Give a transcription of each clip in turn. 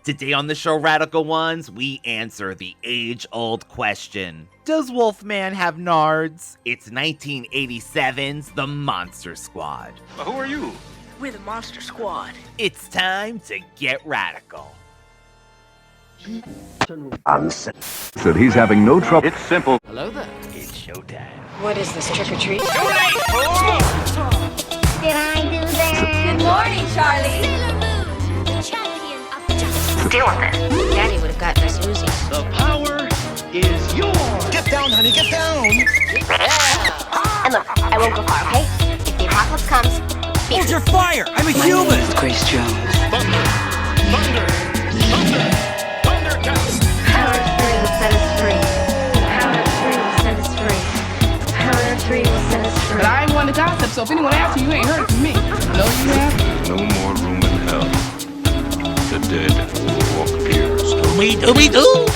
Today on the show, Radical Ones, we answer the age-old question. Does Wolfman have nards? It's 1987's The Monster Squad. Who are you? We're the Monster Squad. It's time to get radical. Said he's having no trouble. It's simple. Hello there. It's showtime. What is this, trick-or-treat? Too late, fool! Did I do that? Good morning, Charlie. Sailor Moon, the champion of justice. Deal with it. Daddy would have gotten us Uzi. The power is yours! Get down, honey, get down! And look, I won't go far, okay? If the apocalypse comes, Hold your fire! I'm a human! Grace Jones. Thunder! Thunder! Thunder! Thundercats! Power of 3 will set us free. Power of 3 will set us free. Power of 3 will set us free. But I ain't one to gossip, so if anyone asks you, you ain't heard it from me. No, you have? No more room in hell. The dead walk here. Do-me-do-me-do!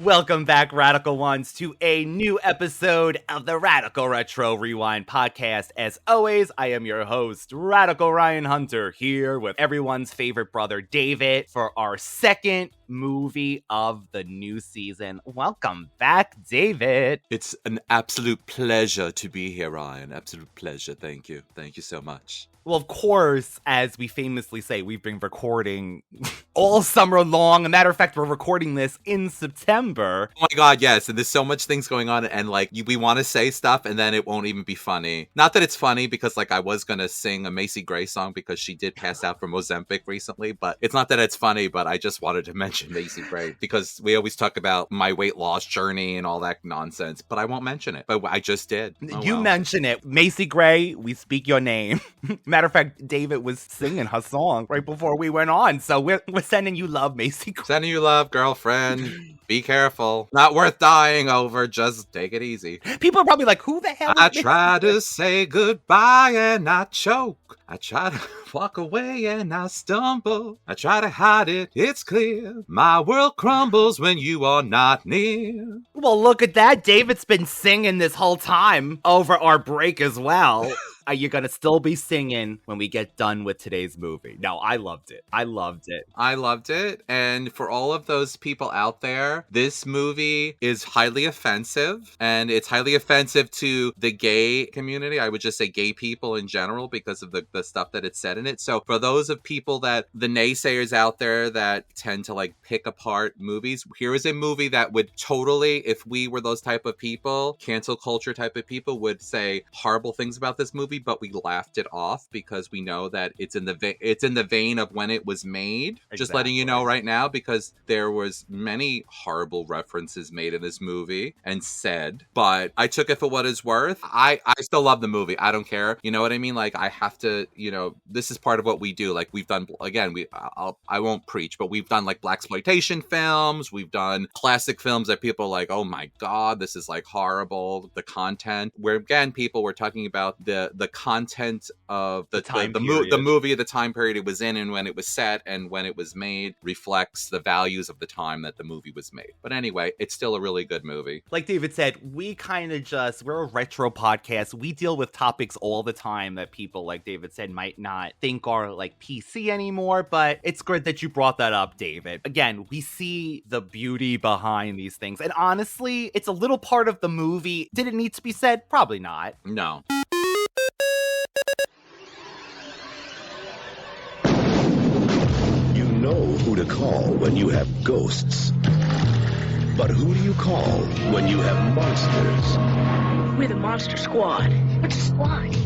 Welcome back, Radical Ones, to a new episode of the Radical Retro Rewind podcast. As always, I am your host, Radical Ryan Hunter, here with everyone's favorite brother, David, for our second movie of the new season. Welcome back, David. It's an absolute pleasure to be here, Ryan. Absolute pleasure. Thank you. Thank you so much. Well, of course, as we famously say, we've been recording all summer long. As a matter of fact, we're recording this in September. Oh my God, yes. And there's so much things going on. And like, we want to say stuff and then it won't even be funny. Not that it's funny because like I was going to sing a Macy Gray song because she did pass out from Ozempic recently. But it's not that it's funny, but I just wanted to mention Macy Gray because we always talk about my weight loss journey and all that nonsense. But I won't mention it. But I just did. You mention it. Macy Gray, we speak your name. Matter of fact, David was singing her song right before we went on. So we're sending you love, Macy Gray. Sending you love, girlfriend. Be careful. Not worth dying over. Just take it easy. People are probably like, who the hell is I Macy try Gray? to say goodbye and I choke. I try to walk away and I stumble. I try to hide it, it's clear. My world crumbles when you are not near. Well, look at that. David's been singing this whole time over our break as well. Are you gonna still be singing when we get done with today's movie? No, I loved it. I loved it. I loved it. And for all of those people out there, this movie is highly offensive. And it's highly offensive to the gay community. I would just say gay people in general because of the stuff that it said in it. So for those of people that, the naysayers out there that tend to like pick apart movies, here is a movie that would totally, if we were those type of people, cancel culture type of people, would say horrible things about this movie. But we laughed it off because we know that it's in the vein of when it was made. Exactly. Just letting you know right now, because there was many horrible references made in this movie and said, but I took it for what it's worth. I still love the movie. I don't care. You know what I mean? Like I have to, you know, this is part of what we do. Like we've done, again, I won't preach, but we've done like blaxploitation films. We've done classic films that people are like, oh my God, this is like horrible. The content where again, people were talking about the content of the movie, the time period it was in and when it was set and when it was made reflects the values of the time that the movie was made. But anyway, it's still a really good movie. Like David said, we kind of we're a retro podcast. We deal with topics all the time that people, like David said, might not think are like PC anymore, but it's good that you brought that up, David. Again, we see the beauty behind these things. And honestly, it's a little part of the movie. Did it need to be said? Probably not. No. Know who to call when you have ghosts. But who do you call when you have monsters? We're the Monster Squad. What's a squad?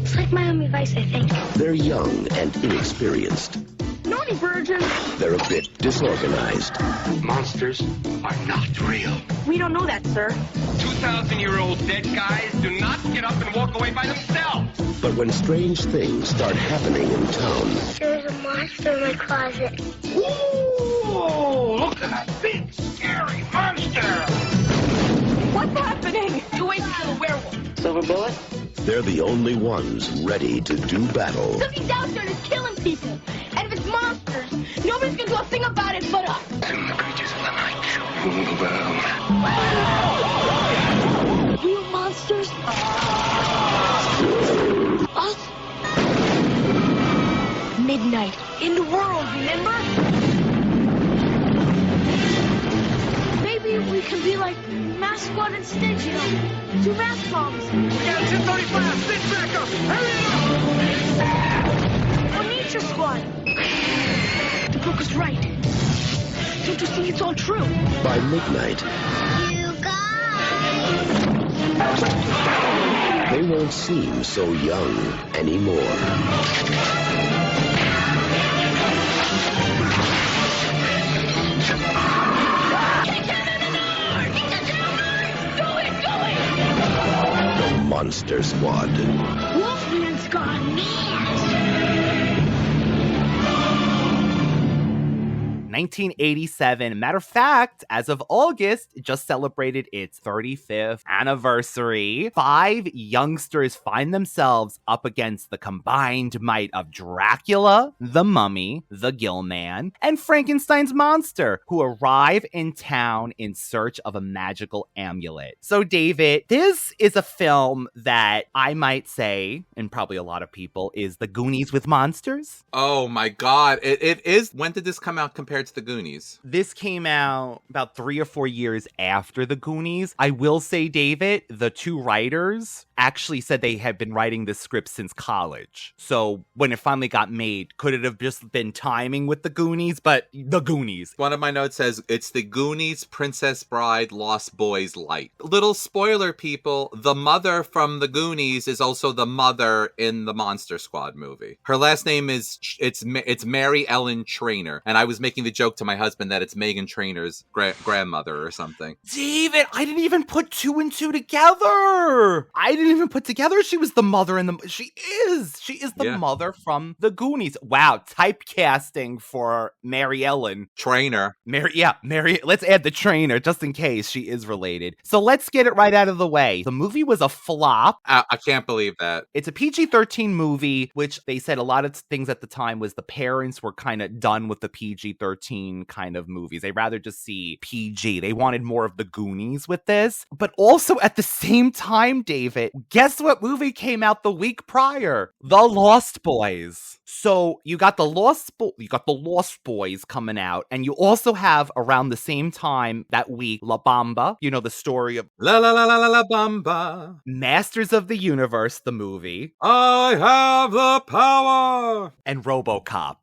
It's like Miami Vice, I think. They're young and inexperienced. Naughty virgin. They're a bit disorganized. Monsters are not real. We don't know that, sir. 2,000-year-old dead guys do not get up and walk away by themselves. But when strange things start happening in town... There's a monster in my closet. Whoa! Look at that big, scary monster! What's happening? You wait until a werewolf. Silver bullet? They're the only ones ready to do battle. Something's out there that's killing people. And if it's monsters, nobody's gonna do a thing about it but us. Soon the creatures of the Wolfman. Real monsters? Us? Midnight. In the world, remember? Maybe we can be like Mask Squad instead, you know? Two mask bombs. We got 1035. Stick back up. Hurry up. Or Nature Squad. The book was right. Don't you think it's all true? By midnight, You guys! they won't seem so young anymore. The Monster Squad. Wolfman's gone mad. 1987. Matter of fact, as of August, it just celebrated its 35th anniversary. 5 youngsters find themselves up against the combined might of Dracula, the Mummy, the Gill Man, and Frankenstein's monster, who arrive in town in search of a magical amulet. So, David, this is a film that I might say, and probably a lot of people, is the Goonies with monsters. Oh my god. It is. When did this come out compared to the Goonies? This came out about 3 or 4 years after the Goonies. I will say, David, the 2 writers actually said they had been writing this script since college. So when it finally got made, could it have just been timing with the Goonies? But the Goonies. One of my notes says it's the Goonies, Princess Bride, Lost Boys light. Little spoiler, people, the mother from the Goonies is also the mother in the Monster Squad movie. Her last name is, it's Mary Ellen Trainor. And I was making the joke to my husband that it's Megan Trainor's grandmother or something. David, I didn't even put 2 and 2 together. I didn't even put together she was the mother in the... She is the mother from the Goonies. Wow, typecasting for Mary Ellen. Trainor. Mary, let's add the Trainor just in case she is related. So let's get it right out of the way. The movie was a flop. I can't believe that. It's a PG-13 movie, which they said a lot of things at the time was the parents were kind of done with the PG-13 kind of movies. They'd rather just see PG. They wanted more of the Goonies with this. But also at the same time, David, guess what movie came out the week prior? The Lost Boys. So you got the Lost Boys coming out, and you also have around the same time that week La Bamba. You know the story of La La La La La La Bamba. Masters of the Universe, the movie. I have the power. And RoboCop.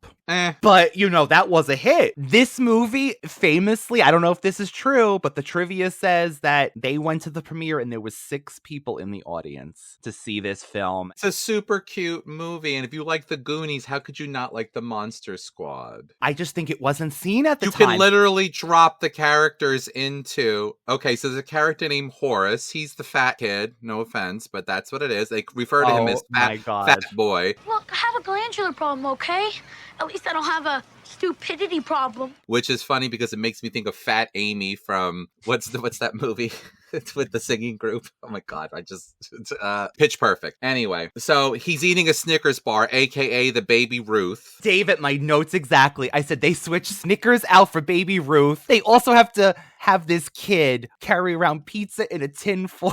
But, you know, that was a hit. This movie, famously, I don't know if this is true, but the trivia says that they went to the premiere and there was 6 people in the audience to see this film. It's a super cute movie, and if you like the Goonies, how could you not like the Monster Squad? I just think it wasn't seen at the time. You can literally drop the characters into... Okay, so there's a character named Horace. He's the fat kid. No offense, but that's what it is. They refer to him as fat boy. Look, I have a glandular problem, okay? At least I don't have a stupidity problem. Which is funny because it makes me think of Fat Amy from what's that movie? It's with the singing group. Oh my god, Pitch Perfect. Anyway, so he's eating a Snickers bar, aka the Baby Ruth. David, my notes exactly. I said they switched Snickers out for Baby Ruth. They also have to have this kid carry around pizza in a tin foil.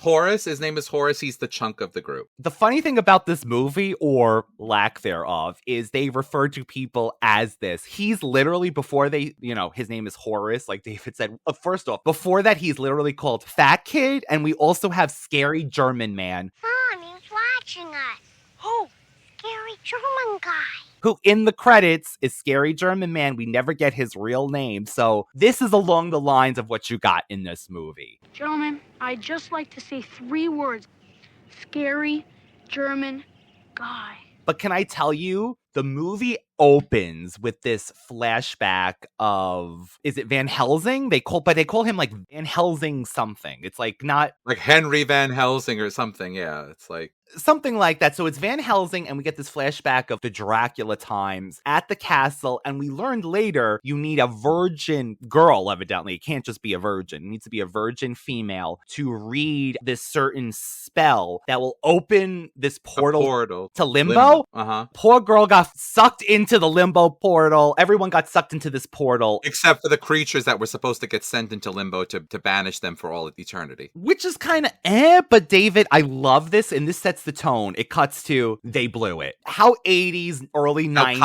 Horace, his name is Horace. He's the chunk of the group. The funny thing about this movie, or lack thereof, is they refer to people as this. He's literally, before they, his name is Horace, like David said. First off, before that, he's literally called Fat Kid, and we also have Scary German Man. Mom, he's watching us. Who? Scary German guy. Who in the credits is Scary German Man. We never get his real name. So this is along the lines of what you got in this movie. Gentlemen, I'd just like to say 3 words. Scary German guy. But can I tell you, the movie opens with this flashback of, is it Van Helsing? They call him like Van Helsing something. It's like not like Henry Van Helsing or something. Yeah, it's like something like that. So it's Van Helsing, and we get this flashback of the Dracula times at the castle, and we learned later you need a virgin girl, evidently. It can't just be a virgin. It needs to be a virgin female to read this certain spell that will open this portal to Limbo. Uh-huh. Poor girl got got sucked into the limbo portal. Everyone got sucked into this portal. Except for the creatures that were supposed to get sent into limbo to banish them for all of eternity. Which is kind of but David, I love this, and this sets the tone. It cuts to, they blew it. How 80s, early 90s.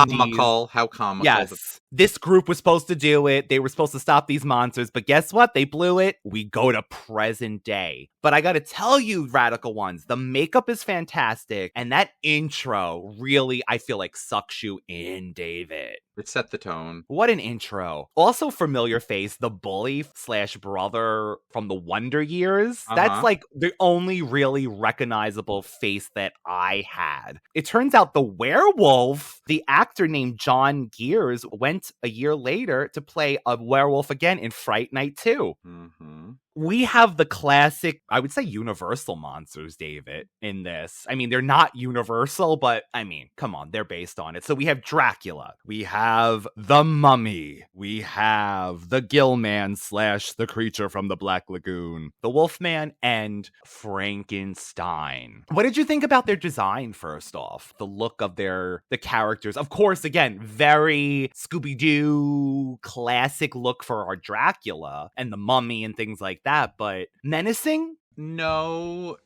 How comical. Yes. This group was supposed to do it. They were supposed to stop these monsters, but guess what? They blew it. We go to present day. But I gotta tell you, Radical Ones, the makeup is fantastic, and that intro really, I feel like, sucks you in, David. It set the tone. What an intro. Also familiar face, the bully / brother from the Wonder Years. That's like the only really recognizable face that I had. It turns out the werewolf, the actor named John Gears, went a year later to play a werewolf again in Fright Night 2. Mm-hmm. We have the classic, I would say, universal monsters, David, in this. I mean, they're not universal, but I mean, come on, they're based on it. So we have Dracula. We have the Mummy. We have the Gillman / the creature from the Black Lagoon, the Wolfman, and Frankenstein. What did you think about their design, first off? The look of the characters. Of course, again, very Scooby-Doo classic look for our Dracula and the Mummy and things like that, but menacing? No,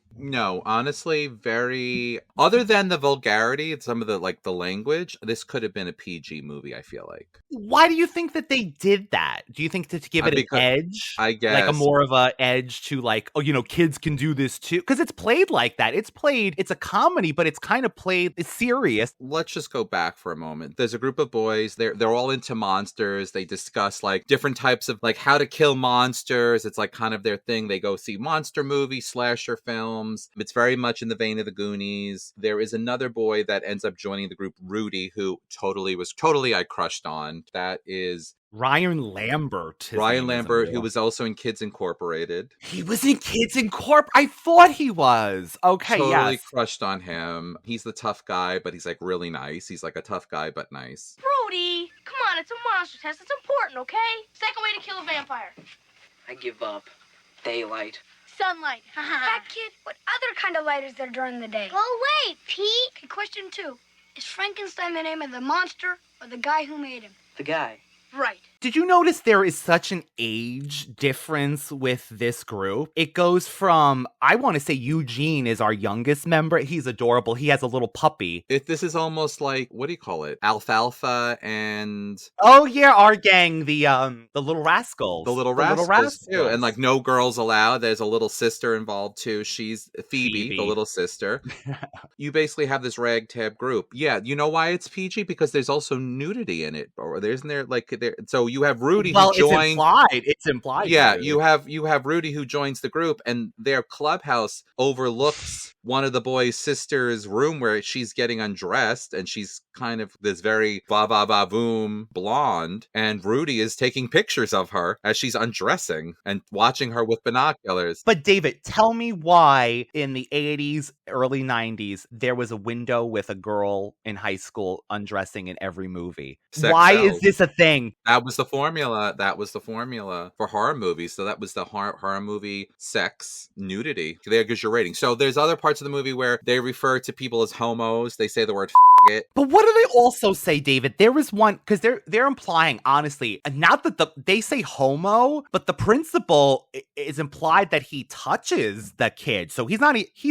honestly, very, other than the vulgarity and some of the language, this could have been a PG movie, I feel like. Why do you think that they did that? Do you think to give it an edge? I guess. Like a more of a edge to kids can do this too? Because it's played like that. It's a comedy, but it's kind of played, it's serious. Let's just go back for a moment. There's a group of boys, they're all into monsters. They discuss different types of how to kill monsters. It's kind of their thing. They go see monster movies, slasher films. It's very much in the vein of the Goonies. There is another boy that ends up joining the group, Rudy, who totally I crushed on. That is Ryan Lambert. Who was also in Kids Incorporated. He was in Kids Incorporated? I thought he was. Okay, totally crushed on him. He's the tough guy, but he's really nice. He's a tough guy, but nice. Rudy, come on, it's a monster test. It's important, okay? Second way to kill a vampire. I give up. Daylight. Sunlight. Fat kid, what other kind of light is there during the day? Go away, Pete. Okay, question 2. Is Frankenstein the name of the monster or the guy who made him? The guy. Right. Did you notice there is such an age difference with this group? It goes from, I want to say Eugene is our youngest member. He's adorable. He has a little puppy. This is almost what do you call it? Alfalfa and... Oh yeah, our gang, the Little Rascals. The Little Rascals too. And no girls allowed. There's a little sister involved too. She's Phoebe. The little sister. You basically have this ragtag group. Yeah, you know why it's PG? Because there's also nudity in it. Or isn't there so you have Rudy who joined. It's implied. Yeah, you have Rudy who joins the group, and their clubhouse overlooks one of the boys' sister's room where she's getting undressed, and she's kind of this very va-va-va-voom blonde, and Rudy is taking pictures of her as she's undressing and watching her with binoculars. But David, tell me why in the 80s, early 90s, there was a window with a girl in high school undressing in every movie. Why is this a thing? That was the formula. For horror movies. So that was the horror movie sex nudity. There goes your rating. So there's other parts of the movie where they refer to people as homos. They say the word it. But what do they also say, David? There was one, because they're implying, honestly, not that they say homo, but the principal is implied that he touches the kid. So he's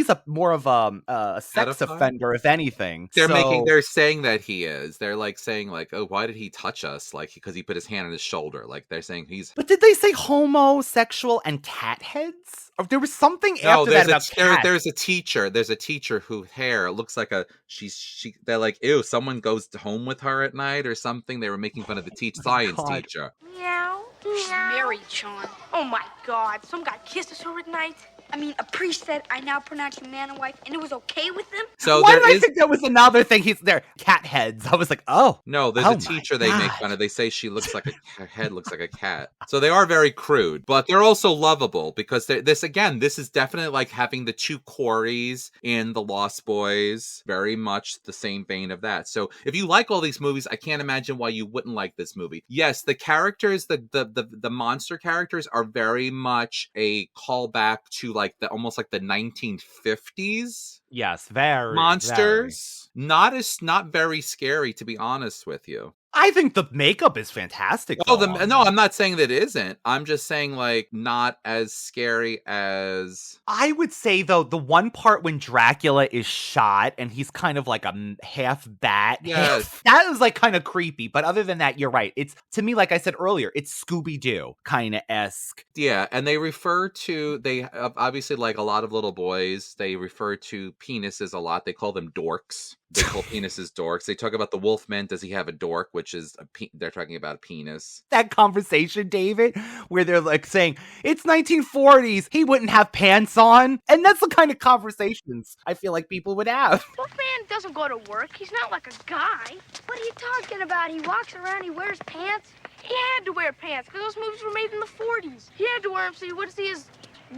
a more of a sex offender, if anything. They're saying that he is. They're saying oh, why did he touch us? Because he put his hand on his shoulder. They're saying he's. But did they say homosexual and cat heads? Or there was something after that about cats. There's a teacher. There's a teacher whose hair looks like they're ew, someone goes home with her at night or something. They were making fun of the science teacher. Meow. She's married, Sean. Oh my God, some guy kisses her at night. I mean, a priest said, "I now pronounce you man and wife," and it was okay with them? So why did I think there was another thing? They're cat heads. I was like, oh. No, there's a teacher they make fun of. They say her head looks like a cat. So they are very crude, but they're also lovable because this is definitely having the two Coreys in The Lost Boys. Very much the same vein of that. So if you like all these movies, I can't imagine why you wouldn't like this movie. Yes, the characters, the monster characters are very much a callback to almost the 1950s. Yes, very monsters. not very scary, to be honest with you. I think the makeup is fantastic. No, I'm not saying that it isn't. I'm just saying, like, not as scary as... I would say, though, the one part when Dracula is shot and he's kind of like a half bat. Yes. That was, like, kind of creepy. But other than that, you're right. It's, to me, like I said earlier, it's Scooby-Doo kind of esque. Yeah, and they refer to, they obviously, like a lot of little boys, they refer to penises a lot. They call them dorks. They call penises dorks. They talk about the Wolfman. Does he have a dork? Which is they're talking about a penis. That conversation, David, where they're like saying it's 1940s, he wouldn't have pants on, and that's the kind of conversations I feel like people would have. Wolfman doesn't go to work. He's not like a guy. What are you talking about? He walks around. He wears pants. He had to wear pants because those movies were made in the 40s. He had to wear them so you wouldn't see his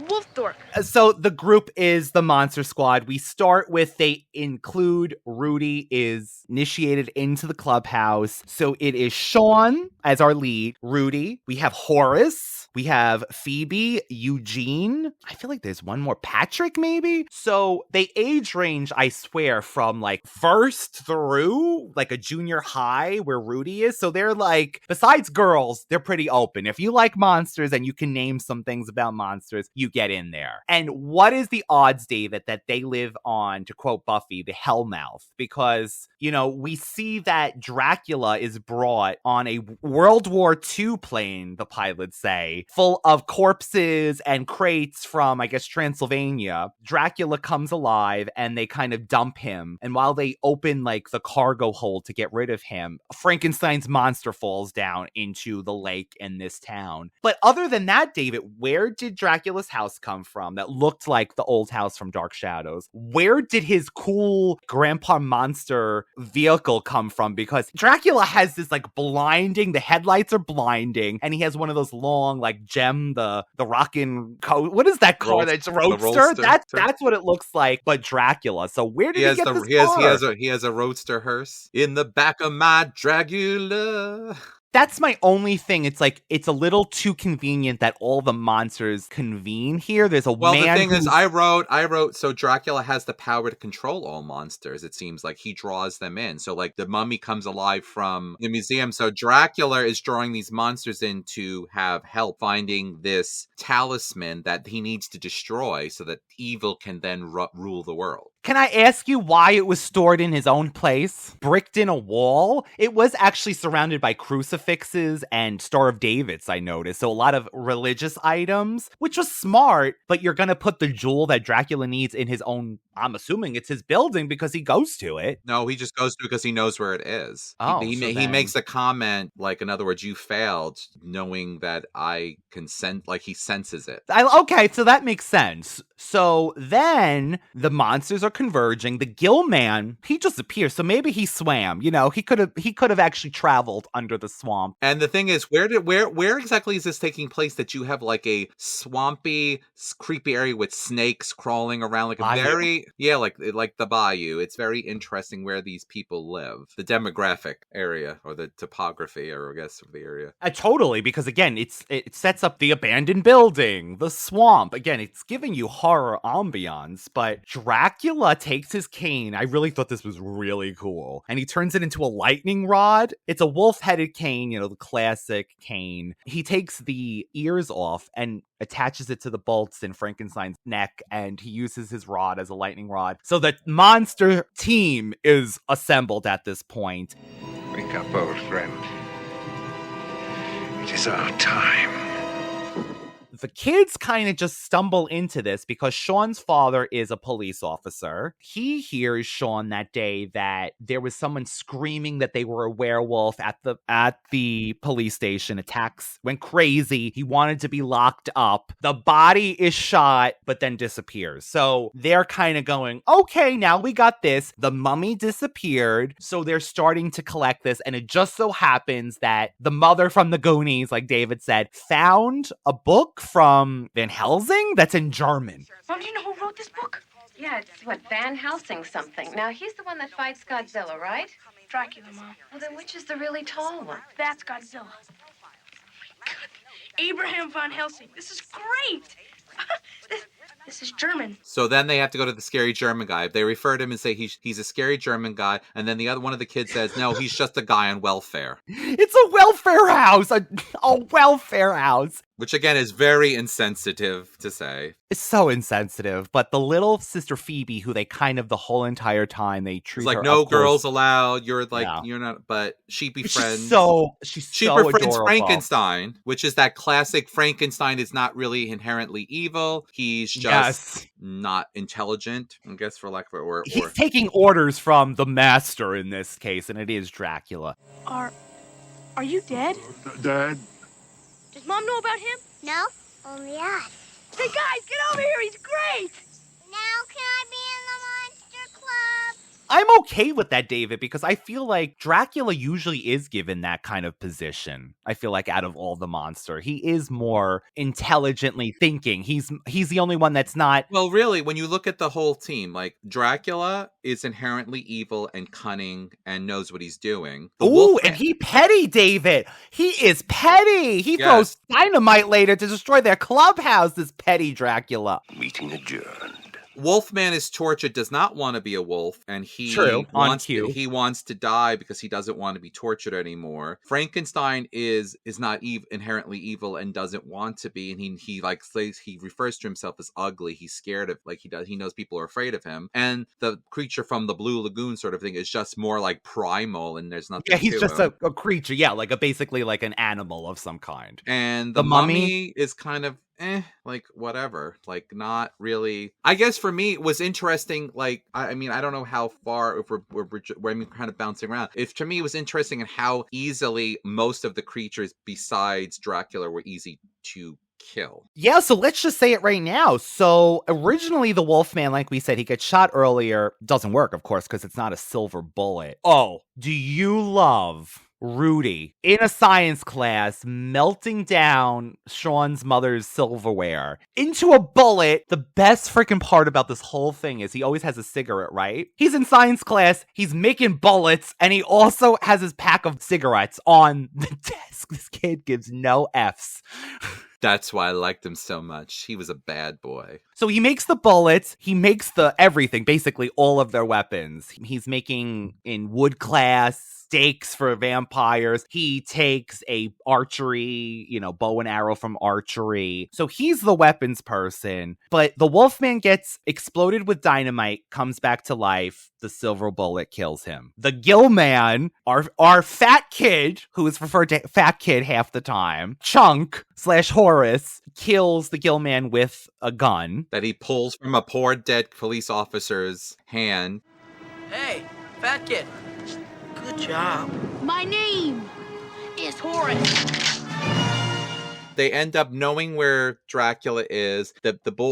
wolf dork. So the group is the Monster Squad. We start with, they include Rudy is initiated into the clubhouse. So it is Sean as our lead, Rudy. We have Horace. We have Phoebe, Eugene. I feel like there's one more, Patrick maybe? So they age range, I swear, from like first through like a junior high where Rudy is. So they're like, besides girls, they're pretty open. If you like monsters and you can name some things about monsters, you get in there. And what is the odds, David, that they live on, to quote Buffy, the Hellmouth? Because, you know, we see that Dracula is brought on a World War II plane, the pilots say, full of corpses and crates from, I guess, Transylvania. Dracula comes alive and they kind of dump him. And while they open like the cargo hold to get rid of him, Frankenstein's monster falls down into the lake in this town. But other than that, David, where did Dracula's house come from that looked like the old house from Dark Shadows? Where did his cool grandpa monster vehicle come from? Because Dracula has this like blinding, the headlights are blinding, and he has one of those long like Gem, the rockin' coat. What is that car? That's roadster. That's what it looks like. But Dracula. So where did he get this car? He has a roadster hearse in the back of my Dracula. That's my only thing. It's like, it's a little too convenient that all the monsters convene here. There's a man. The thing is, I wrote, so Dracula has the power to control all monsters. It seems like he draws them in. So like the mummy comes alive from the museum. So Dracula is drawing these monsters in to have help finding this talisman that he needs to destroy so that evil can then rule the world. Can I ask you why it was stored in his own place? Bricked in a wall? It was actually surrounded by crucifixes and Star of Davids, I noticed. So a lot of religious items, which was smart, but you're going to put the jewel that Dracula needs in his own, I'm assuming it's his building because he goes to it. No, he just goes to it because he knows where it is. Oh, he makes a comment, like, in other words, you failed, knowing that I consent, like he senses it. Okay, so that makes sense. So then the monsters are converging. The Gill Man, he just appears. So maybe he swam. You know, he could have actually traveled under the swamp. And the thing is, where exactly is this taking place that you have like a swampy, creepy area with snakes crawling around, like a very like the bayou. It's very interesting where these people live, the demographic area or the topography, or I guess of the area. Totally, because again, it sets up the abandoned building, the swamp. Again, it's giving you horror ambiance. But Dracula takes his cane. I really thought this was really cool, and he turns it into a lightning rod. It's a wolf-headed cane, you know, the classic cane. He takes the ears off and attaches it to the bolts in Frankenstein's neck, and he uses his rod as a lightning rod. So the monster team is assembled at this point. Wake up, old friend. It is our time. The kids kind of just stumble into this because Sean's father is a police officer. He hears Sean that day that there was someone screaming that they were a werewolf at the police station. Attacks went crazy. He wanted to be locked up. The body is shot, but then disappears. So they're kind of going, okay, now we got this. The mummy disappeared. So they're starting to collect this. And it just so happens that the mother from the Goonies, like David said, found a book from Van Helsing that's in German. Mom, do you know who wrote this book? Yeah, it's Van Helsing something. Now, he's the one that fights Godzilla, right? Dracula, Mom. Well, then which is the really tall one? That's Godzilla. Abraham Van Helsing. This is great. This is German. So then they have to go to the scary German guy. They refer to him and say he's a scary German guy, and then the other one of the kids says, no, he's just a guy on welfare. It's a welfare house, a welfare house. Which again is very insensitive to say. It's so insensitive, but the little sister Phoebe, who they kind of the whole entire time they treat It's like her no up close. girls allowed. You're like you're not, but she befriends. She befriends adorable. Frankenstein, which is that classic. Frankenstein is not really inherently evil. He's just not intelligent, I guess, for lack of a word. He's taking orders from the master in this case, and it is Dracula. Are you dead? Dad? Does Mom know about him? No, only us. Hey guys, get over here, he's great! Now can I be in the Monster Club? I'm okay with that, David, because I feel like Dracula usually is given that kind of position. I feel like out of all the monster, he is more intelligently thinking. He's the only one that's not. Well, really, when you look at the whole team, like Dracula is inherently evil and cunning and knows what he's doing. Ooh, and he petty, David. He is petty. He throws dynamite later to destroy their clubhouse, this petty Dracula. Meeting adjourned. Wolfman is tortured, does not want to be a wolf, and he wants to die because he doesn't want to be tortured anymore. Frankenstein is not inherently evil and doesn't want to be, and he refers to himself as ugly. He's scared of he knows people are afraid of him. And the creature from the Blue Lagoon sort of thing is just more like primal, and there's nothing. Yeah, he's just a creature. Yeah, like basically like an animal of some kind. And the mummy is kind of like whatever, like not really. I guess for me it was interesting. Like I mean, I don't know how far if we're kind of bouncing around. If to me it was interesting in how easily most of the creatures besides Dracula were easy to kill. Yeah, so let's just say it right now. So originally the Wolfman, like we said, he gets shot earlier. Doesn't work, of course, because it's not a silver bullet. Oh, do you love Rudy in a science class melting down Sean's mother's silverware into a bullet? The best freaking part about this whole thing is he always has a cigarette, right? He's in science class, he's making bullets, and he also has his pack of cigarettes on the desk. This kid gives no Fs. That's why I liked him so much. He was a bad boy. So he makes the bullets, he makes the everything, basically all of their weapons. He's making in wood class stakes for vampires. He takes a archery, bow and arrow from archery. So he's the weapons person, but the Wolfman gets exploded with dynamite, comes back to life. The silver bullet kills him. The Gill Man, our fat kid, who is referred to fat kid half the time, Chunk / Horace, kills the Gill Man with a gun that he pulls from a poor dead police officer's hand. Hey, fat kid. Good job. My name is Horace. They end up knowing where Dracula is.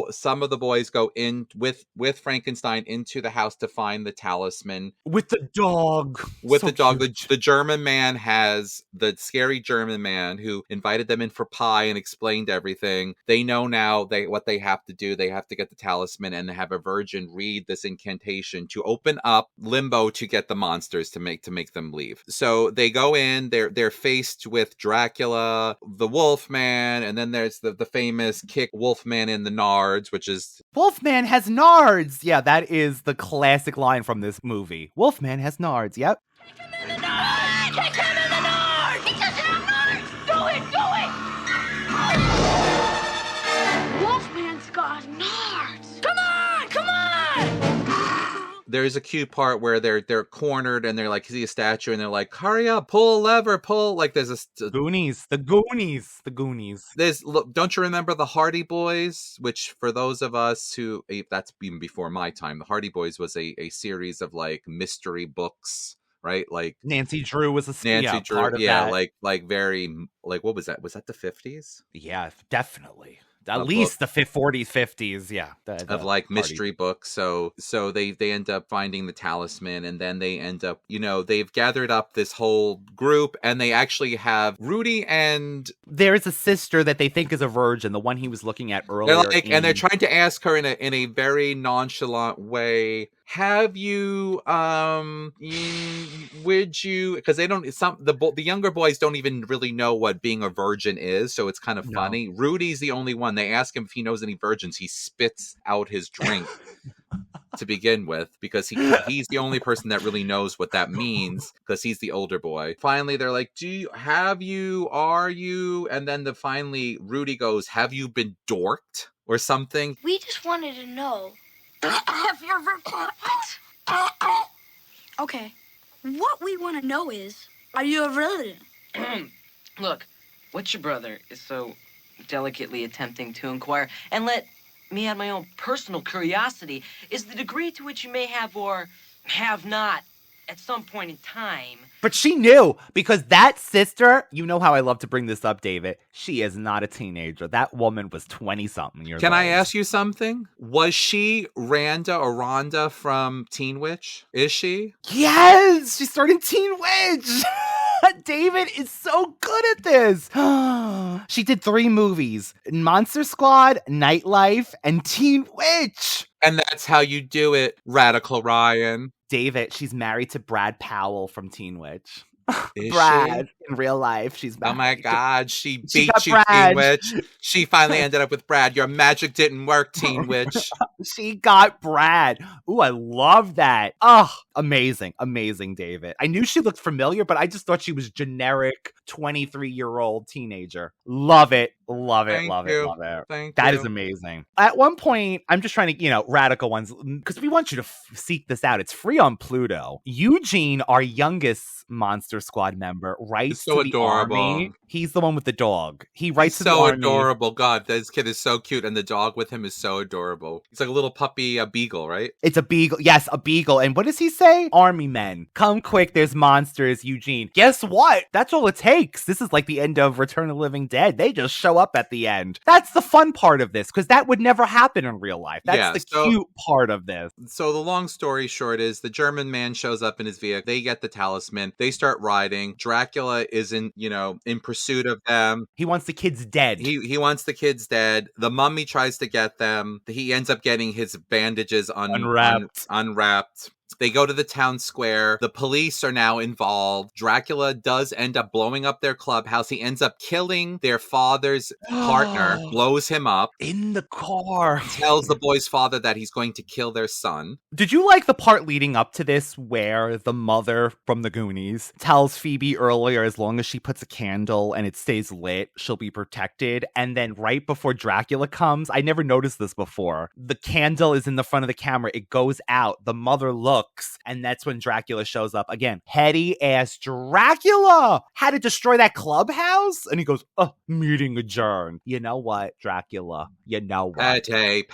Some of the boys go in with Frankenstein into the house to find the talisman. With the dog. The German man has the scary German man who invited them in for pie and explained everything. They know now what they have to do. They have to get the talisman and have a virgin read this incantation to open up limbo to get the monsters to make them leave. So they go in. They're faced with Dracula, the Wolfman. And then there's the famous kick Wolfman in the Nards, which is Wolfman has Nards. Yeah, that is the classic line from this movie. Wolfman has Nards. Yep. Kick him in the Nards! Kick him in the Nards! He doesn't have Nards! Do it! Wolfman's got Nards! Come on! Come on! There's a cute part where they're cornered and they're like, see a statue, and they're like, hurry up, pull a lever, pull. Like there's a Goonies. Look, don't you remember the Hardy Boys? Which for those of us who, that's even before my time, the Hardy Boys was a series of like mystery books. Right, like Nancy Drew was Nancy Drew, part of that. like very like what was that? Was that the 50s? Yeah, definitely. At least the 40s, 50s, yeah. Of like mystery books. So they end up finding the talisman, and then they end up, they've gathered up this whole group, and they actually have Rudy and there's a sister that they think is a virgin, the one he was looking at earlier. And they're trying to ask her in a very nonchalant way have you, would you, because they don't, the younger boys don't even really know what being a virgin is, so it's kind of funny. Rudy's the only one. They ask him if he knows any virgins. He spits out his drink to begin with, because he's the only person that really knows what that means, because he's the older boy. Finally, they're like, are you? And then finally, Rudy goes, have you been dorked or something? We just wanted to know. Have you ever... What? Okay. What we want to know is, are you a virgin? Look, what your brother is so delicately attempting to inquire, and let me add my own personal curiosity, is the degree to which you may have or have not at some point in time. But she knew, because that sister, you know how I love to bring this up, David. She is not a teenager. That woman was 20-something years old. Can I ask you something? Was she Rhonda from Teen Witch? Is she? Yes! She started in Teen Witch! David is so good at this. She did 3 movies: Monster Squad, Nightlife, and Teen Witch. And that's how you do it, Radical Ryan. David, she's married to Brad Powell from Teen Witch. Is Brad, she? In real life, she's married. Oh my God, she beat you, Brad. Teen Witch. She finally ended up with Brad. Your magic didn't work, Teen Witch. She got Brad. Ooh, I love that. Oh, amazing. Amazing, David. I knew she looked familiar, but I just thought she was generic 23-year-old teenager. Love it. Love it. Love it. Love it. Thank That you. is amazing. At one point, I'm just trying to, radical ones, because we want you to seek this out. It's free on Pluto. Eugene, our youngest Monster Squad member, writes so to adorable. the army. He's the one with the dog. He writes to the so army. adorable. God, this kid is so cute, and the dog with him is so adorable. He's like a little puppy, a beagle, right? It's a beagle. Yes, a beagle. And what does he say? Army men, come quick. There's monsters, Eugene. Guess what? That's all it takes. This is like the end of Return of the Living Dead. They just show up at the end. That's the fun part of this, because that would never happen in real life. That's the cute part of this. So the long story short is the German man shows up in his vehicle. They get the talisman. They start riding. Dracula is in pursuit of them. He wants the kids dead. He wants the kids dead. The mummy tries to get them. He ends up getting his bandages unwrapped. They go to the town square. The police are now involved. Dracula does end up blowing up their clubhouse. He ends up killing their father's partner, blows him up. In the car. Tells the boy's father that he's going to kill their son. Did you like the part leading up to this where the mother from the Goonies tells Phoebe earlier, as long as she puts a candle and it stays lit, she'll be protected? And then right before Dracula comes, I never noticed this before, the candle is in the front of the camera. It goes out. The mother looks. And that's when Dracula shows up again. Heady ass Dracula had to destroy that clubhouse. And he goes, meeting adjourned. You know what, Dracula? You know what? Pete.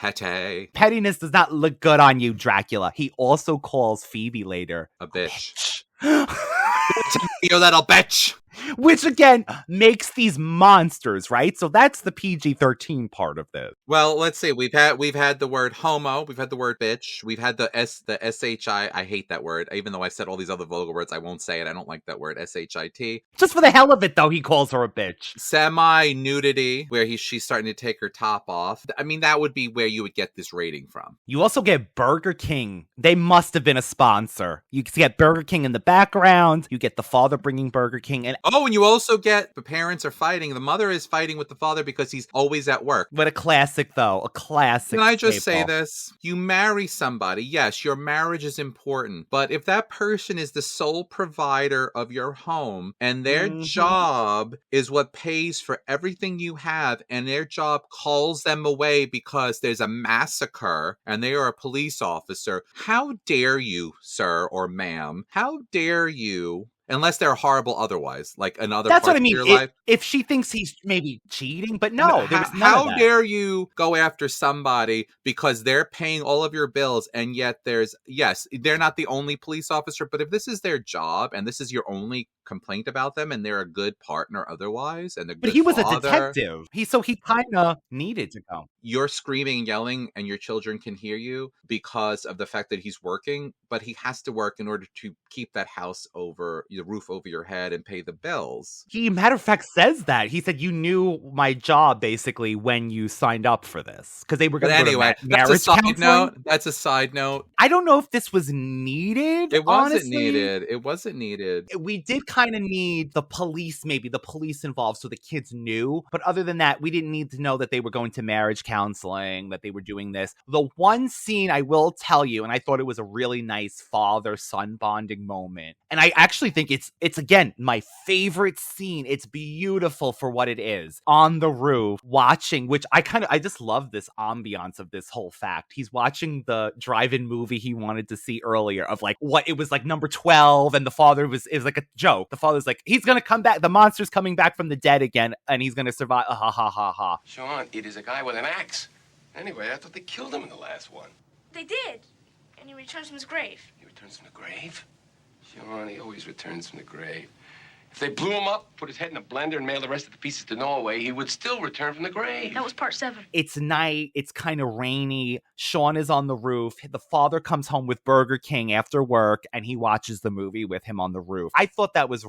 Pettiness does not look good on you, Dracula. He also calls Phoebe later a bitch. You little bitch. Which again makes these monsters, right? So that's the PG-13 part of this. Well, let's see. We've had the word homo. We've had the word bitch. We've had the SHI. I hate that word. Even though I've said all these other vulgar words, I won't say it. I don't like that word. SHIT. Just for the hell of it, though, he calls her a bitch. Semi-nudity, where she's starting to take her top off. I mean, that would be where you would get this rating from. You also get Burger King. They must have been a sponsor. You get Burger King in the background. You get the father bringing Burger King. And you also get the parents are fighting. The mother is fighting with the father because he's always at work. What a classic, though. A classic. Can I just say this? You marry somebody. Yes, your marriage is important. But if that person is the sole provider of your home and their job is what pays for everything you have, and their job calls them away because there's a massacre and they are a police officer, how dare you, sir or ma'am? How dare you? Unless they're horrible otherwise, like another That's part what I mean. of your life. If she thinks he's maybe cheating, but no, there was none how of that. dare you go after somebody because they're paying all of your bills, and yet they're not the only police officer, but if this is their job and this is your only complaint about them, and they're a good partner otherwise, and a good But he was father. a detective. So he kind of needed to go. You're screaming and yelling and your children can hear you because of the fact that he's working, but he has to work in order to keep that house over, the roof over your head, and pay the bills. He, matter of fact, says that. He said, you knew my job, basically, when you signed up for this. Because they were going to anyway, go to marriage that's a side counseling. note. That's a side note. I don't know if this was needed, It wasn't honestly. needed. It wasn't needed. We did kind of need the police, maybe the police involved, so the kids knew. But other than that, we didn't need to know that they were going to marriage counseling, that they were doing this. The one scene I will tell you, and I thought it was a really nice father-son bonding moment. And I actually think it's again, my favorite scene. It's beautiful for what it is. On the roof, watching, which I just love this ambiance of this whole fact. He's watching the drive-in movie he wanted to see earlier of like what it was like number 12, and the father it was like a joke. The father's like, he's gonna come back, the monster's coming back from the dead again, and he's gonna survive. Ha ha ha ha. Sean, it is a guy with an axe. Anyway, I thought they killed him in the last one. They did. And he returns from his grave. He returns from the grave? Sean, he always returns from the grave. If they blew him up, put his head in a blender, and mailed the rest of the pieces to Norway, he would still return from the grave. That was part 7. It's night. It's kind of rainy. Sean is on the roof. The father comes home with Burger King after work, and he watches the movie with him on the roof. I thought that was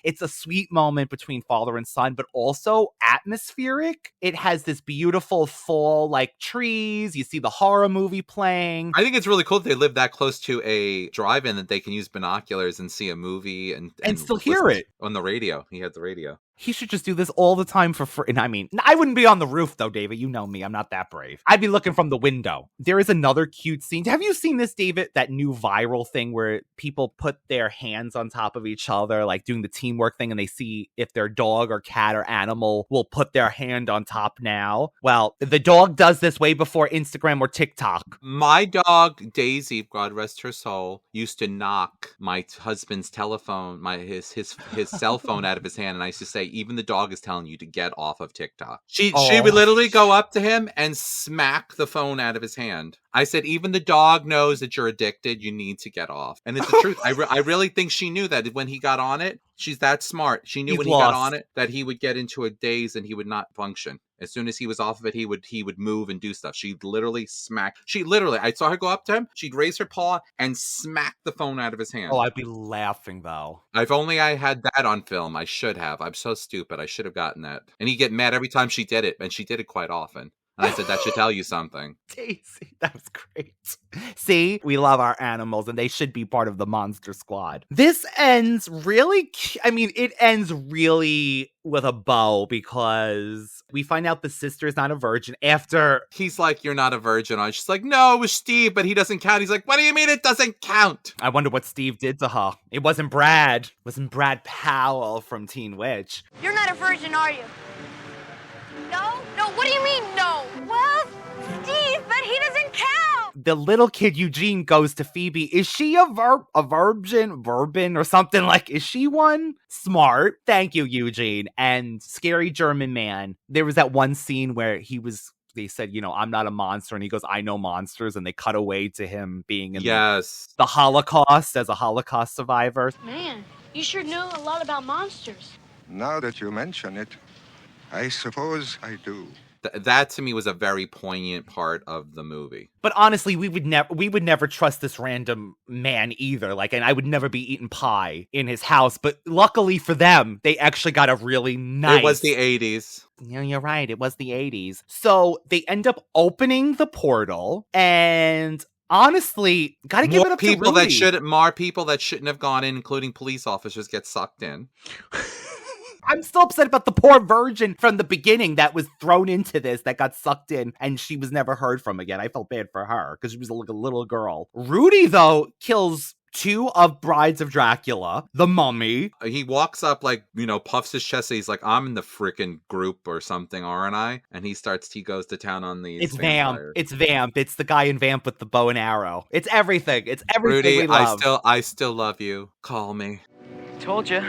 it's a sweet moment between father and son, but also atmospheric. It has this beautiful fall, like trees. You see the horror movie playing. I think it's really cool that they live that close to a drive-in that they can use binoculars and see a movie and still hear it. On the radio. He had the radio. He should just do this all the time for free. And I mean, I wouldn't be on the roof though, David. You know me. I'm not that brave. I'd be looking from the window. There is another cute scene. Have you seen this, David? That new viral thing where people put their hands on top of each other, like doing the teamwork thing, and they see if their dog or cat or animal will put their hand on top now. Well, the dog does this way before Instagram or TikTok. My dog, Daisy, God rest her soul, used to knock my husband's telephone, his cell phone out of his hand, and I used to say, even the dog is telling you to get off of TikTok. She would literally go up to him and smack the phone out of his hand. I said, even the dog knows that you're addicted. You need to get off. And it's the truth. I really think she knew that when he got on it. She's that smart. She knew when he got on it that he would get into a daze and he would not function. As soon as he was off of it, he would move and do stuff. She literally, I saw her go up to him. She'd raise her paw and smack the phone out of his hand. Oh, I'd be laughing though. If only I had that on film. I should have. I'm so stupid. I should have gotten that. And he'd get mad every time she did it. And she did it quite often. And I said, that should tell you something. Daisy, that was great. See, we love our animals and they should be part of the monster squad. This ends really, it ends really with a bow because we find out the sister is not a virgin after. He's like, you're not a virgin. I was just like, no, it was Steve, but he doesn't count. He's like, what do you mean it doesn't count? I wonder what Steve did to her. It wasn't Brad. It wasn't Brad Powell from Teen Witch. You're not a virgin, are you? No? No, what do you mean, no? Well, Steve, but he doesn't count! The little kid Eugene goes to Phoebe. Is she a verbin or something like, is she one? Smart. Thank you, Eugene. And Scary German Man. There was that one scene where they said, I'm not a monster. And he goes, I know monsters. And they cut away to him being in the Holocaust as a Holocaust survivor. Man, you sure know a lot about monsters. Now that you mention it, I suppose I do. That to me was a very poignant part of the movie. But honestly, we would never trust this random man either. And I would never be eating pie in his house. But luckily for them, they actually got a really nice. It was the 80s. Yeah, you're right. It was the 80s. So they end up opening the portal, and honestly, gotta give it up to Rudy. More people that shouldn't have gone in, including police officers, get sucked in. I'm still upset about the poor virgin from the beginning that was thrown into this, that got sucked in, and she was never heard from again. I felt bad for her because she was like a little girl. Rudy, though, kills 2 of Brides of Dracula, the mummy. He walks up puffs his chest. He's like, I'm in the freaking group or something, aren't I? And he goes to town on these. It's vampires. It's Vamp. It's the guy in Vamp with the bow and arrow. It's everything. It's everything. Rudy, we love. I still love you. Call me. Told you.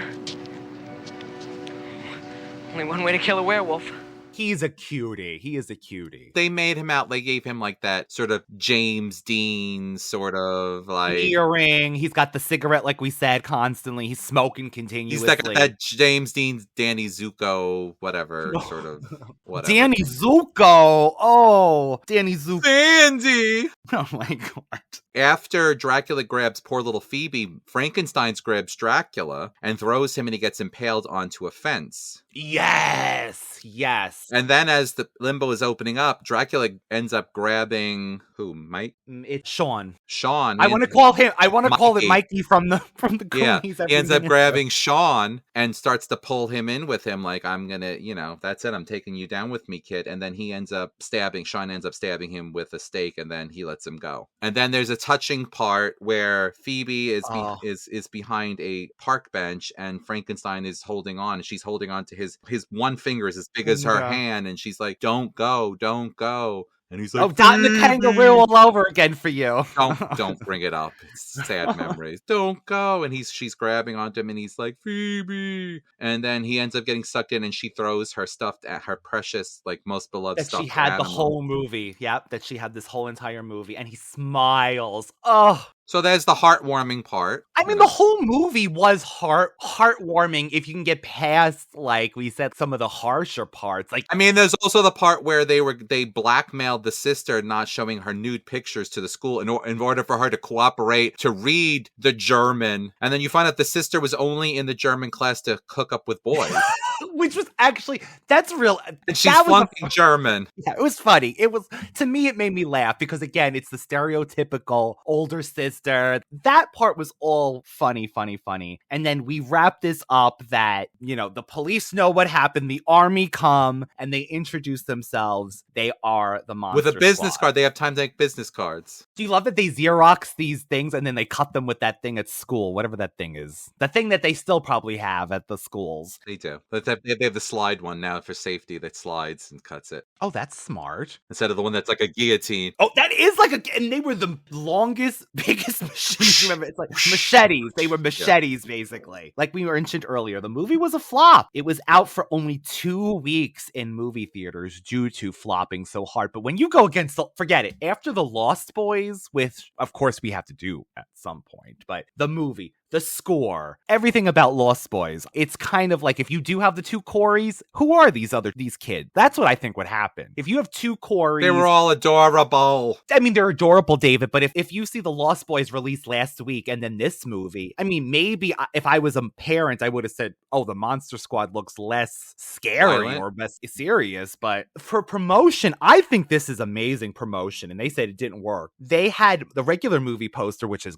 Only one way to kill a werewolf. He's a cutie. He is a cutie. They made him out, they gave him like that sort of James Dean sort of like earring. He's got the cigarette, like we said, constantly. He's smoking continuously. He's got that James Dean, Danny Zuko, whatever, sort of whatever. Danny Zuko. Oh, Danny Zuko. Dandy. Oh my God. After Dracula grabs poor little Phoebe, Frankenstein grabs Dracula and throws him, and he gets impaled onto a fence. Yes. Yes. And then as the limbo is opening up, Dracula ends up grabbing who? Mike? It's Sean. Sean. I want to call him. I want to call it Mikey from the Goonies. He ends up grabbing Sean and starts to pull him in with him. Like, I'm gonna, that's it. I'm taking you down with me, kid. And then Sean ends up stabbing him with a stake, and then he lets him go. And then there's a touching part where Phoebe is behind a park bench, and Frankenstein is holding on. And she's holding on to his one finger is as big as her hand, and she's like, "Don't go, don't go." And he's like, "Oh, Dot and the Kangaroo all over again for you." Don't bring it up. It's sad memories. Don't go. And she's grabbing onto him, and he's like, "Phoebe." And then he ends up getting sucked in, and she throws her precious, like most beloved stuffed that she had animal. the whole movie. Yep, that she had this whole entire movie, and he smiles. Oh. So there's the heartwarming part. I mean, the whole movie was heartwarming if you can get past, like we said, some of the harsher parts. Like, I mean, there's also the part where they blackmailed the sister, not showing her nude pictures to the school in order for her to cooperate to read the German. And then you find out the sister was only in the German class to hook up with boys. Which was actually, that's real. And she's flunking German. Yeah, it was funny. It was, to me, it made me laugh because, again, it's the stereotypical older sister. That part was all funny. And then we wrap this up that, the police know what happened. The army come and they introduce themselves. They are the Monster With a business Squad. card. They have time to make business cards. Do you love that they Xerox these things and then they cut them with that thing at school, whatever that thing is? The thing that they still probably have at the schools. They do. But they have the slide one now for safety that slides and cuts it. Oh, that's smart. Instead of the one that's like a guillotine. Oh, that is and they were the longest, biggest machines. Remember, it's like machetes. They were machetes, basically. Like we mentioned earlier, the movie was a flop. It was out for only 2 weeks in movie theaters due to flopping so hard. But when you go against forget it. After The Lost Boys, which of course we have to do at some point, but the movie, the score, everything about Lost Boys, it's kind of like if you do have the two Coreys, who are these kids? That's what I think would happen. If you have two Coreys... They were all adorable. I mean, they're adorable, David, but if you see the Lost Boys released last week and then this movie, I mean, maybe if I was a parent, I would have said, oh, the Monster Squad looks less scary or less serious, but for promotion, I think this is amazing promotion, and they said it didn't work. They had the regular movie poster, which is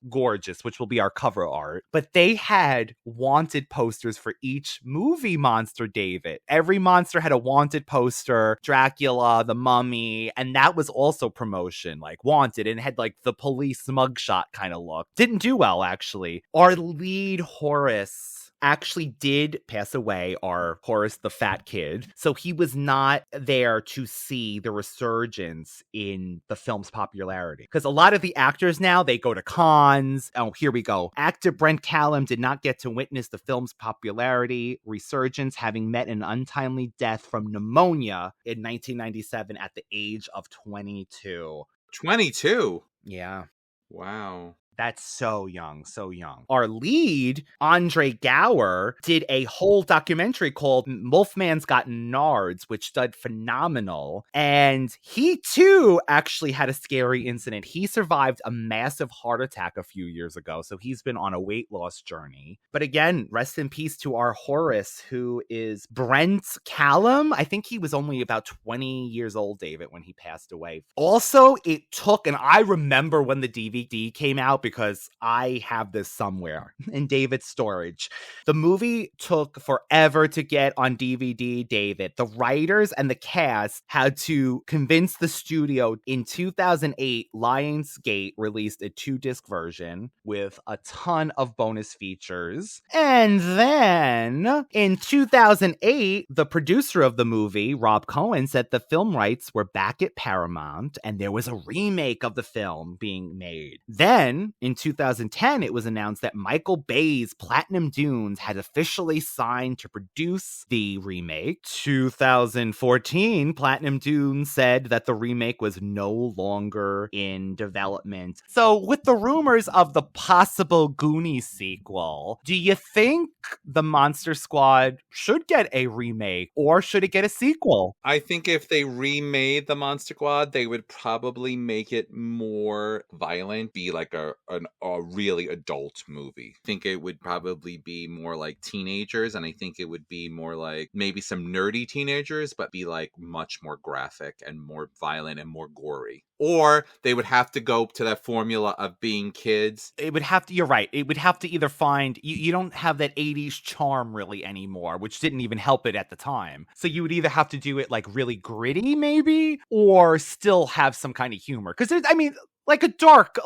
gorgeous, which will be our cover art, but they had wanted posters for each movie monster, David. Every monster had a wanted poster, Dracula, the Mummy, and that was also promotion, like wanted, and it had like the police mugshot kind of look. Didn't do well, actually. Our lead, Horace, actually did pass away, our Horace the fat kid. So he was not there to see the resurgence in the film's popularity. Because a lot of the actors now, they go to cons. Oh, here we go. Actor Brent Chalem did not get to witness the film's popularity resurgence, having met an untimely death from pneumonia in 1997 at the age of 22. 22? Yeah. Wow. That's so young, so young. Our lead, Andre Gower, did a whole documentary called Wolfman's Got Nards, which did phenomenal. And he, too, actually had a scary incident. He survived a massive heart attack a few years ago, so he's been on a weight loss journey. But again, rest in peace to our Horace, who is Brent Chalem. I think he was only about 20 years old, David, when he passed away. Also, it took, and I remember when the DVD came out, because I have this somewhere in David's storage. The movie took forever to get on DVD, David. The writers and the cast had to convince the studio. In 2008, Lionsgate released a 2-disc version with a ton of bonus features. And then in 2008, the producer of the movie, Rob Cohen, said the film rights were back at Paramount and there was a remake of the film being made. Then in 2010, it was announced that Michael Bay's Platinum Dunes had officially signed to produce the remake. 2014, Platinum Dunes said that the remake was no longer in development. So with the rumors of the possible Goonies sequel, do you think the Monster Squad should get a remake or should it get a sequel? I think if they remade the Monster Squad, they would probably make it more violent, be like a really adult movie. I think it would probably be more like teenagers, and I think it would be more like maybe some nerdy teenagers, but be like much more graphic and more violent and more gory. Or they would have to go to that formula of being kids. It would have to, you're right. It would have to either find, you don't have that 80s charm really anymore, which didn't even help it at the time. So you would either have to do it like really gritty maybe, or still have some kind of humor. Because there's, I mean, like a dark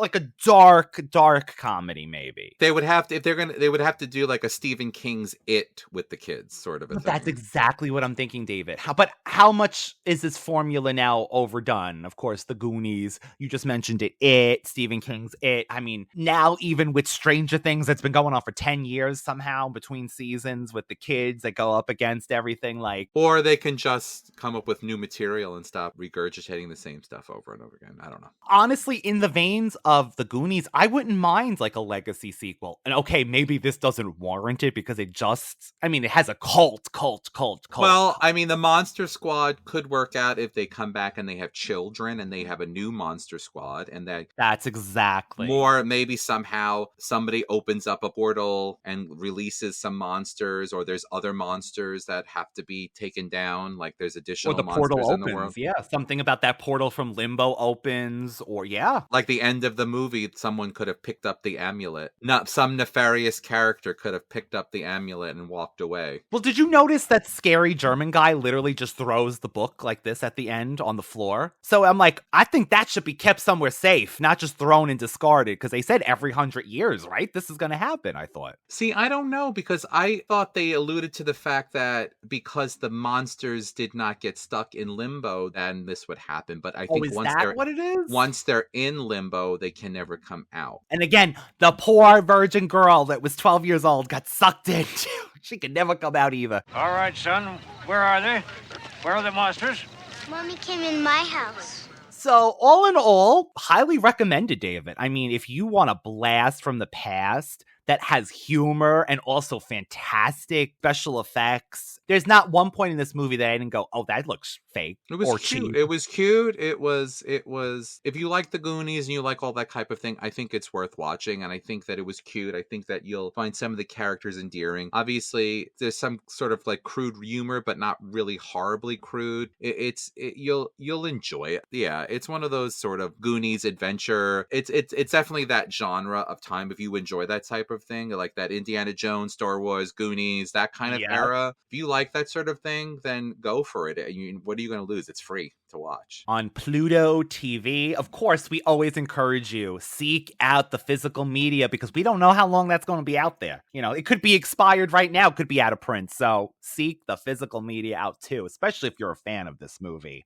comedy, maybe. They would have to, they would have to do like a Stephen King's It with the kids, sort of a thing. That's exactly what I'm thinking, David. But how much is this formula now overdone? Of course, the Goonies, you just mentioned it, Stephen King's It. I mean, now even with Stranger Things, that's been going on for 10 years somehow between seasons with the kids that go up against everything like. Or they can just come up with new material and stop regurgitating the same stuff over and over again. I don't know. Honestly, in the veins of the Goonies, I wouldn't mind like a legacy sequel. And okay, maybe this doesn't warrant it because it has a cult. Well, I mean, the Monster Squad could work out if they come back and they have children and they have a new Monster Squad, and that's exactly. More maybe somehow somebody opens up a portal and releases some monsters, or there's other monsters that have to be taken down, like there's additional monsters in the world. Yeah, something about that portal from Limbo opens, or like the end of the movie, someone could have picked up the amulet. Some nefarious character could have picked up the amulet and walked away. Well, did you notice that scary German guy literally just throws the book like this at the end on the floor? So I'm like, I think that should be kept somewhere safe, not just thrown and discarded, because they said every 100 years, right? This is going to happen, I thought. See, I don't know, because I thought they alluded to the fact that because the monsters did not get stuck in limbo, then this would happen. But I think once they're in limbo, they can never come out. And again, the poor virgin girl that was 12 years old got sucked in. She could never come out either. All right, son. Where are they? Where are the monsters? Mommy came in my house. So, all in all, highly recommended, David. I mean, if you want a blast from the past that has humor and also fantastic special effects, there's not one point in this movie that I didn't go, oh, that looks fake. It was cute. Cheap. It was cute. It was, if you like the Goonies and you like all that type of thing, I think it's worth watching. And I think that it was cute. I think that you'll find some of the characters endearing. Obviously, there's some sort of like crude humor, but not really horribly crude. You'll enjoy it. Yeah, it's one of those sort of Goonies adventure. It's definitely that genre of time. If you enjoy that type of thing, like that Indiana Jones, Star Wars, Goonies, that kind of era. If you like that sort of thing, then go for it. What are you going to lose? It's free to watch. On Pluto TV, of course, we always encourage you, seek out the physical media because we don't know how long that's going to be out there. You know, it could be expired right now, could be out of print. So seek the physical media out too, especially if you're a fan of this movie.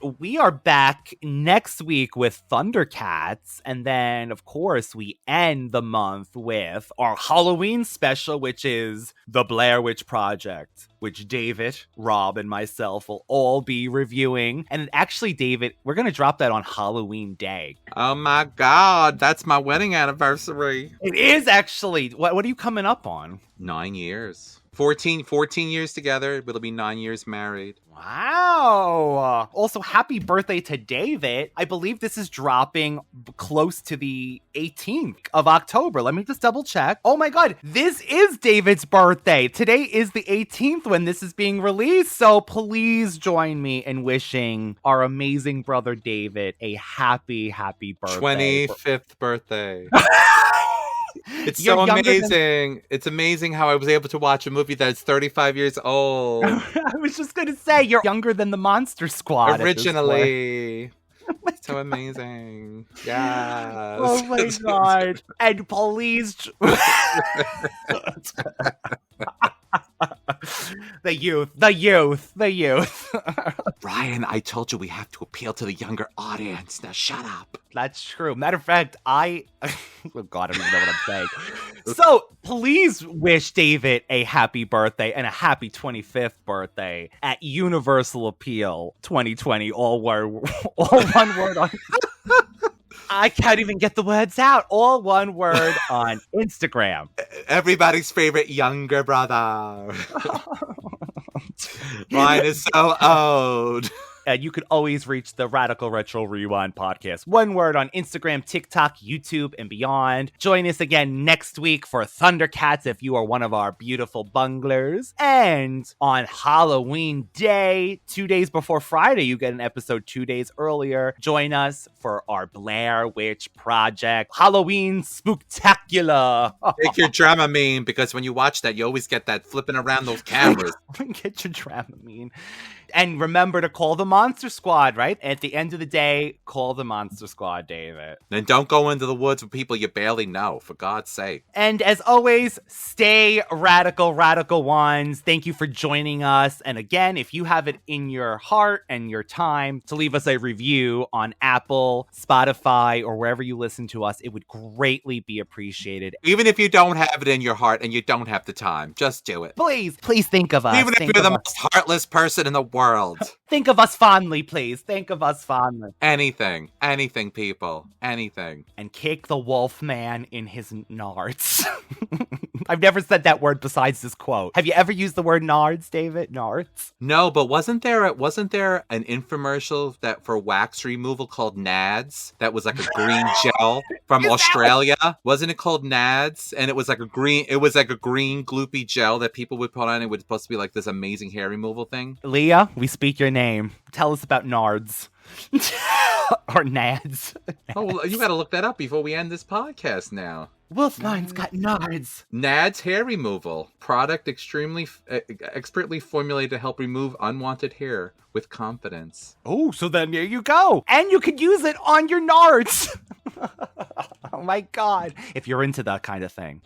We are back next week with Thundercats, and then, of course, we end the month with our Halloween special, which is The Blair Witch Project, which David, Rob, and myself will all be reviewing. And actually, David, we're going to drop that on Halloween Day. Oh my God, that's my wedding anniversary. It is actually. What are you coming up on? 9 years. 14 years together. It'll be 9 years married. Wow. Also, happy birthday to David. I believe this is dropping close to the 18th of October. Let me just double check. Oh my God, this is David's birthday. Today is the 18th when this is being released. So please join me in wishing our amazing brother David a happy birthday. 25th birthday. It's so amazing. It's amazing how I was able to watch a movie that's 35 years old. I was just going to say, you're younger than the Monster Squad. Originally. So amazing. Yes. Oh my God. And please... The youth. Ryan, I told you we have to appeal to the younger audience. Now shut up. That's true. Matter of fact, oh God, I don't even know what I'm saying. So please wish David a happy birthday and a happy 25th birthday at Universal Appeal 2020. All one word on. I can't even get the words out. All one word on Instagram. Everybody's favorite younger brother. Mine is so old. And you could always reach the Radical Retro Rewind podcast. One word on Instagram, TikTok, YouTube, and beyond. Join us again next week for Thundercats if you are one of our beautiful bunglers. And on Halloween Day, 2 days before Friday, you get an episode 2 days earlier. Join us for our Blair Witch Project Halloween Spooktacular. Take your Dramamine, because when you watch that, you always get that flipping around those cameras. Get your Dramamine. And remember to call the Monster Squad, right? At the end of the day, call the Monster Squad, David. And don't go into the woods with people you barely know, for God's sake. And as always, stay radical ones. Thank you for joining us. And again, if you have it in your heart and your time to leave us a review on Apple, Spotify, or wherever you listen to us, it would greatly be appreciated. Even if you don't have it in your heart and you don't have the time, just do it. Please think of us. Even if you're the most heartless person in the world. Think of us fondly, please. Think of us fondly. Anything, people, anything. And kick the Wolfman in his nards. I've never said that word besides this quote. Have you ever used the word nards, David? Nards? No, but wasn't there an infomercial that for wax removal called Nads? That was like a green gel from Australia. Wasn't it called Nads? And it was like a green gloopy gel that people would put on. It was supposed to be like this amazing hair removal thing. Leah, we speak your name. Tell us about Nards. Or Nads. Oh, well, you gotta look that up before we end this podcast now. Wolfman's got Nards. Nads hair removal. Product expertly formulated to help remove unwanted hair with confidence. Oh, so then there you go. And you could use it on your Nards. Oh my God. If you're into that kind of thing.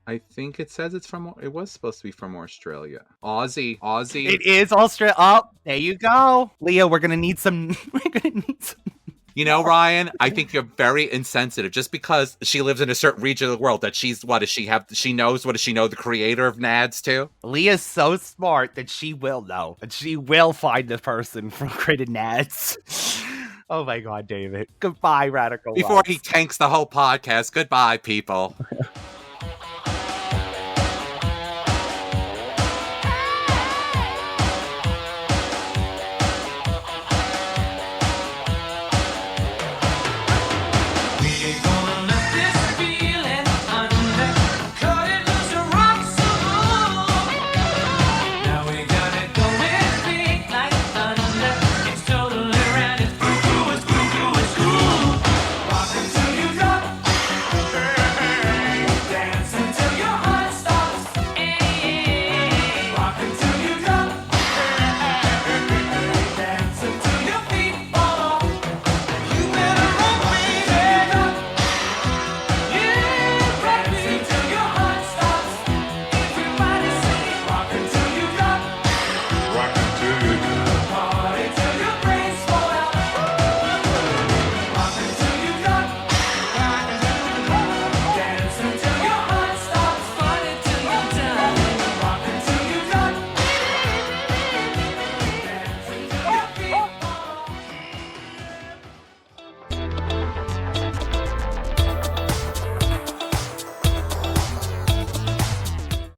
I think it says it was supposed to be from Australia. Aussie. It is Australia. Oh, there you go. Leah, we're going to need some. You know, Ryan, I think you're very insensitive. Just because she lives in a certain region of the world, that she knows the creator of Nads too? Leah's so smart that she will know. And she will find the person who created Nads. Oh my God, David. Goodbye, Radical. Before he tanks the whole podcast, goodbye, people.